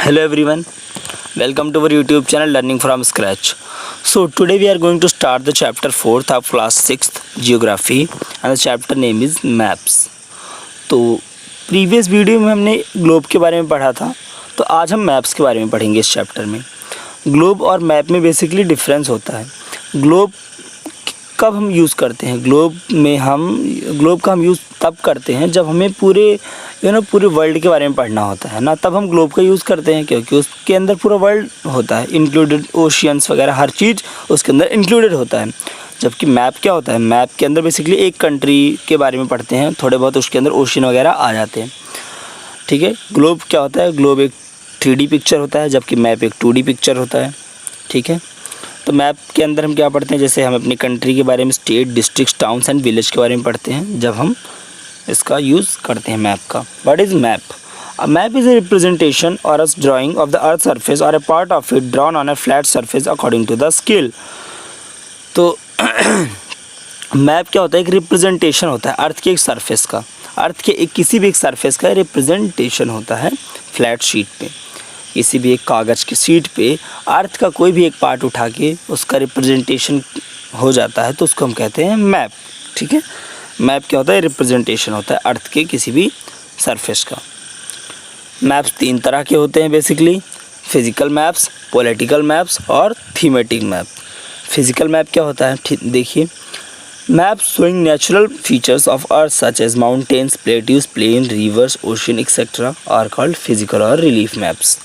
Hello everyone, welcome to our YouTube channel Learning from Scratch. So today we are going to start the chapter 4th of class 6th Geography and the chapter name is Maps. तो previous video में हमने globe के बारे में पढ़ा था, तो आज हम मैप्स के बारे में पढ़ेंगे इस चैप्टर में। ग्लोब और मैप में बेसिकली डिफरेंस होता है। ग्लोब कब हम यूज़ करते हैं, ग्लोब का हम यूज़ तब करते हैं जब हमें पूरे वर्ल्ड के बारे में पढ़ना होता है ना, तब हम ग्लोब का यूज़ करते हैं क्योंकि उसके अंदर पूरा वर्ल्ड होता है, इंक्लूडेड ओशियंस वगैरह हर चीज़ उसके अंदर इंक्लूडेड होता है। जबकि मैप क्या होता है, मैप के अंदर बेसिकली एक कंट्री के बारे में पढ़ते हैं, थोड़े बहुत उसके अंदर ओशियन वगैरह आ जाते हैं। ठीक है, ग्लोब क्या होता है, ग्लोब एक 3D पिक्चर होता है जबकि मैप एक 2D पिक्चर होता है। ठीक है, तो मैप के अंदर हम क्या पढ़ते हैं, जैसे हम अपनी कंट्री के बारे में state, district, towns and village के बारे में पढ़ते हैं जब हम इसका यूज़ करते हैं मैप का। What is map? A map is a representation or a drawing of the earth surface or a part of it drawn on a flat surface according to the scale. तो map क्या होता है, एक representation होता है अर्थ के एक surface का, अर्थ के एक किसी भी एक सरफेस का रिप्रेजेंटेशन होता है फ्लैट शीट पे, किसी भी एक कागज़ की शीट पे अर्थ का कोई भी एक पार्ट उठा के उसका रिप्रेजेंटेशन हो जाता है, तो उसको हम कहते हैं मैप। ठीक है, मैप क्या होता है, रिप्रेजेंटेशन होता है अर्थ के किसी भी सरफेस का। मैप्स 3 तरह के होते हैं basically, physical maps, political maps और थीमेटिक मैप। फिज़िकल मैप क्या होता है, देखिए, maps showing natural features of earth such as mountains, plateaus, plain, rivers, ocean etcetera are called physical और रिलीफ मैप्स।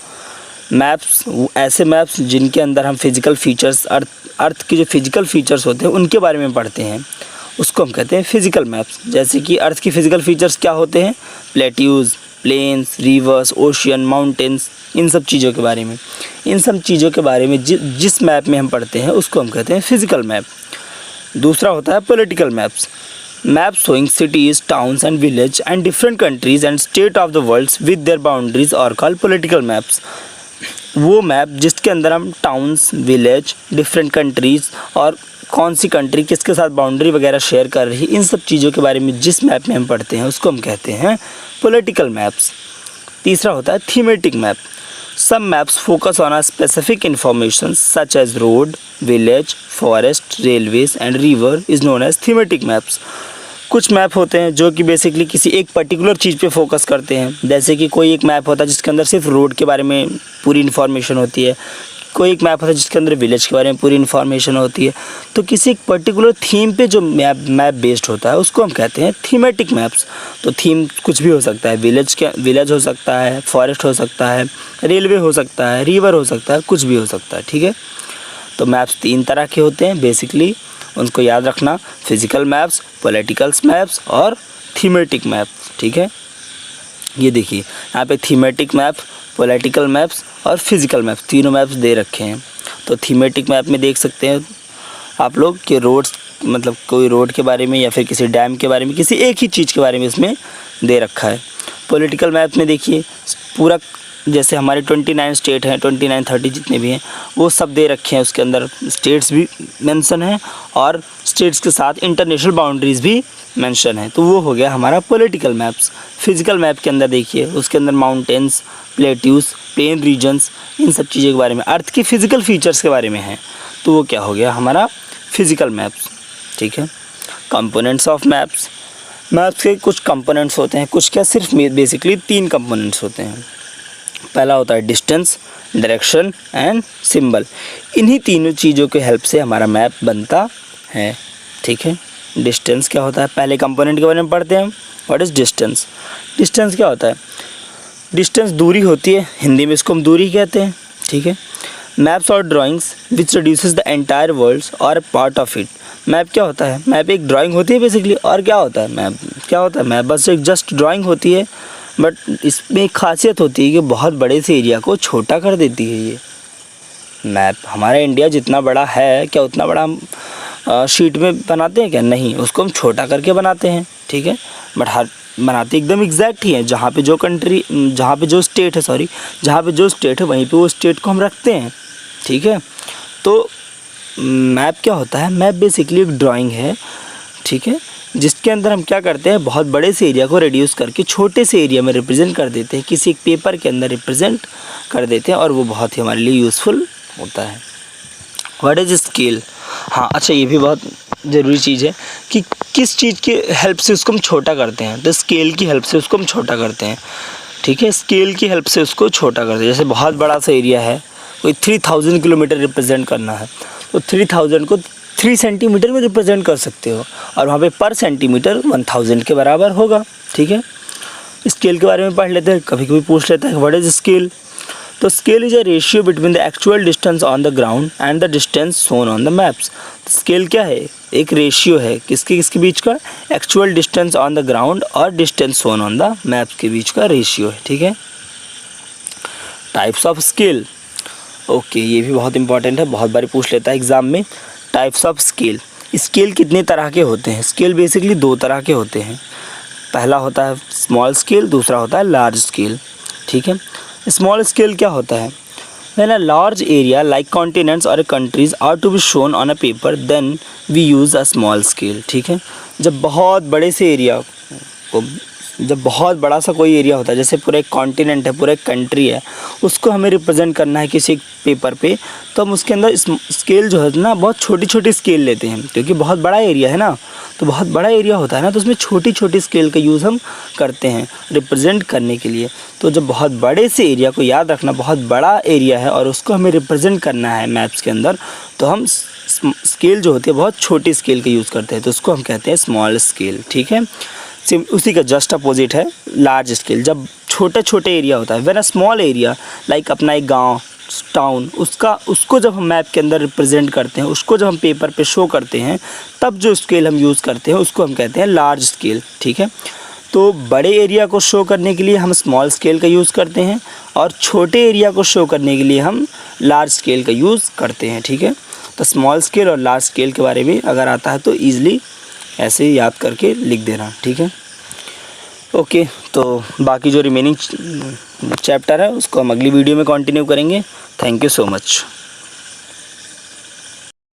मैप्स ऐसे मैप्स जिनके अंदर हम फिजिकल फीचर्स, अर्थ के जो फिजिकल फीचर्स होते हैं उनके बारे में पढ़ते हैं, उसको हम कहते हैं फिजिकल मैप्स। जैसे कि अर्थ की फिजिकल फीचर्स क्या होते हैं, plateaus, plains, rivers, ocean, mountains, इन सब चीज़ों के बारे में जिस मैप में हम पढ़ते हैं उसको हम कहते हैं फिजिकल मैप। दूसरा होता है political maps. Maps showing cities, towns and village and different countries and state of the world with their boundaries और कॉल्ड पॉलिटिकल मैप्स। वो मैप जिसके अंदर हम टाउन्स, विलेज, डिफरेंट कंट्रीज़ और कौन सी कंट्री किसके साथ बाउंड्री वगैरह शेयर कर रही, इन सब चीज़ों के बारे में जिस मैप में हम पढ़ते हैं उसको हम कहते हैं पॉलिटिकल मैप्स। तीसरा होता है thematic map. Some maps focus on a specific information such as road, village, forest, railways and river is known as thematic maps. कुछ मैप होते हैं जो कि बेसिकली किसी एक पर्टिकुलर चीज़ पे फोकस करते हैं, जैसे कि कोई एक मैप होता है जिसके अंदर सिर्फ रोड के बारे में पूरी इन्फॉर्मेशन होती है, कोई एक मैप होता है जिसके अंदर विलेज के बारे में पूरी इन्फॉर्मेशन होती है। तो किसी एक पर्टिकुलर थीम पे जो मैप बेस्ड होता है उसको हम कहते हैं थीमेटिक मैप्स। तो थीम कुछ भी हो सकता है, विलेज हो सकता है, फॉरेस्ट हो सकता है, रेलवे हो सकता है, रिवर हो सकता है, कुछ भी हो सकता है। ठीक है, तो मैप्स 3 तरह के होते हैं बेसिकली, उनको याद रखना, फिजिकल मैप्स, पॉलिटिकल मैप्स और थीमेटिक मैप्स। ठीक है, ये देखिए यहाँ पे थीमेटिक मैप, पॉलिटिकल मैप्स और फिजिकल मैप्स तीनों मैप्स दे रखे हैं। तो थीमेटिक मैप में देख सकते हैं आप लोग कि रोड्स, मतलब कोई रोड के बारे में या फिर किसी डैम के बारे में, किसी एक ही चीज़ के बारे में इसमें दे रखा है। पॉलिटिकल मैप में देखिए पूरा, जैसे हमारे 29 स्टेट हैं, 29-30 जितने भी हैं वो सब दे रखे हैं, उसके अंदर स्टेट्स भी मेंशन हैं और स्टेट्स के साथ इंटरनेशनल बाउंड्रीज़ भी मेंशन है। तो वो हो गया हमारा पॉलिटिकल मैप्स। फिजिकल मैप के अंदर देखिए उसके अंदर माउंटेन्स, प्लेट्यूज, प्लेन रीजन्स, इन सब चीज़ों के बारे में, अर्थ की फ़िज़िकल फीचर्स के बारे में है, तो वो क्या हो गया हमारा फिज़िकल मैप्स। ठीक है, कंपोनेंट्स ऑफ मैप्स। मैप्स के कुछ कंपोनेंट्स होते हैं, कुछ क्या, सिर्फ बेसिकली 3 कंपोनेंट्स होते हैं। पहला होता है डिस्टेंस, डायरेक्शन एंड सिंबल। इन्हीं तीनों चीज़ों के हेल्प से हमारा मैप बनता है। ठीक है, डिस्टेंस क्या होता है, पहले कंपोनेंट के बारे में पढ़ते हैं हम। What is distance? डिस्टेंस क्या होता है, डिस्टेंस दूरी होती है, हिंदी में इसको हम दूरी कहते हैं। ठीक है, मैप्स और drawings which reduces the entire world और पार्ट ऑफ इट। मैप क्या होता है, मैप एक ड्राइंग होती है बेसिकली, और क्या होता है मैप, क्या होता है मैप, बस एक जस्ट ड्राइंग होती है, बट इसमें एक खासियत होती है कि बहुत बड़े से एरिया को छोटा कर देती है। ये मैप, हमारा इंडिया जितना बड़ा है, क्या उतना बड़ा हम शीट में बनाते हैं क्या? नहीं, उसको हम छोटा करके बनाते हैं। ठीक है, बट हर बनाते एकदम एग्जैक्ट ही है, जहाँ पे जो स्टेट है वहीं पे वो स्टेट को हम रखते हैं। ठीक है, तो मैप क्या होता है, मैप बेसिकली एक ड्राइंग है। ठीक है, जिसके अंदर हम क्या करते हैं, बहुत बड़े से एरिया को रिड्यूस करके छोटे से एरिया में रिप्रेजेंट कर देते हैं, किसी एक पेपर के अंदर रिप्रेजेंट कर देते हैं और वो बहुत ही हमारे लिए यूज़फुल होता है। What is scale? हाँ अच्छा, ये भी बहुत ज़रूरी चीज़ है कि किस चीज़ की हेल्प से उसको हम छोटा करते हैं। तो स्केल की हेल्प से उसको हम छोटा करते हैं, ठीक है। स्केल की हेल्प से उसको छोटा करते हैं। जैसे बहुत बड़ा सा एरिया है, कोई 3000 किलोमीटर रिप्रेजेंट करना है, तो 3000 को 3 सेंटीमीटर में रिप्रेजेंट कर सकते हो और वहाँ पे पर सेंटीमीटर 1000 के बराबर होगा, ठीक है। स्केल के बारे में पढ़ लेते हैं, कभी कभी पूछ लेता है व्हाट इज़ स्केल। तो scale is a ratio between the actual distance on the ground and the distance shown on the maps. Scale क्या है? एक रेशियो है किसके किसके बीच का? Actual distance on the ground और distance shown on the maps के बीच का रेशियो है, ठीक है। टाइप्स ऑफ स्केल, ओके, ये भी बहुत इंपॉर्टेंट है, बहुत बार पूछ लेता है एग्जाम में। टाइप्स ऑफ स्केल, स्केल कितने तरह के होते हैं? स्केल बेसिकली 2 तरह के होते हैं। पहला होता है स्मॉल स्केल, दूसरा होता है लार्ज स्केल, ठीक है। स्मॉल स्केल क्या होता है? When a large area like continents or countries are to be shown on a paper, then we use a small scale, ठीक है। जब बहुत बड़े से एरिया को, जब बहुत बड़ा सा कोई एरिया होता है, जैसे पूरा एक कॉन्टिनेंट है, पूरा एक कंट्री है, उसको हमें रिप्रेजेंट करना है किसी पेपर पे, तो हम उसके अंदर स्केल जो है ना, बहुत छोटी छोटी स्केल लेते हैं, क्योंकि बहुत बड़ा एरिया है ना, तो बहुत बड़ा एरिया होता है ना, तो उसमें छोटी छोटी स्केल का यूज़ हम करते हैं रिप्रेजेंट करने के लिए। तो जब बहुत बड़े से एरिया को, याद रखना बहुत बड़ा एरिया है और उसको हमें रिप्रेजेंट करना है मैप्स के अंदर, तो हम स्केल जो होती है बहुत छोटी स्केल का यूज़ करते हैं, तो उसको हम कहते हैं स्मॉल स्केल, ठीक है। उसी का जस्ट अपोजिट है लार्ज स्केल, जब छोटे छोटे एरिया होता है। When a small area like अपना एक गांव, टाउन, उसको जब हम मैप के अंदर रिप्रेजेंट करते हैं, उसको जब हम पेपर पे शो करते हैं, तब जो स्केल हम यूज़ करते हैं उसको हम कहते हैं लार्ज स्केल, ठीक है। तो बड़े एरिया को शो करने के लिए हम स्मॉल स्केल का यूज़ करते हैं और छोटे एरिया को शो करने के लिए हम लार्ज स्केल का यूज़ करते हैं, ठीक है। तो स्मॉल स्केल और लार्ज स्केल के बारे में अगर आता है तो ईज़िली ऐसे ही याद करके लिख देना, ठीक है। ओके, तो बाकी जो रिमेनिंग चैप्टर है उसको हम अगली वीडियो में कंटिन्यू करेंगे। Thank you so much.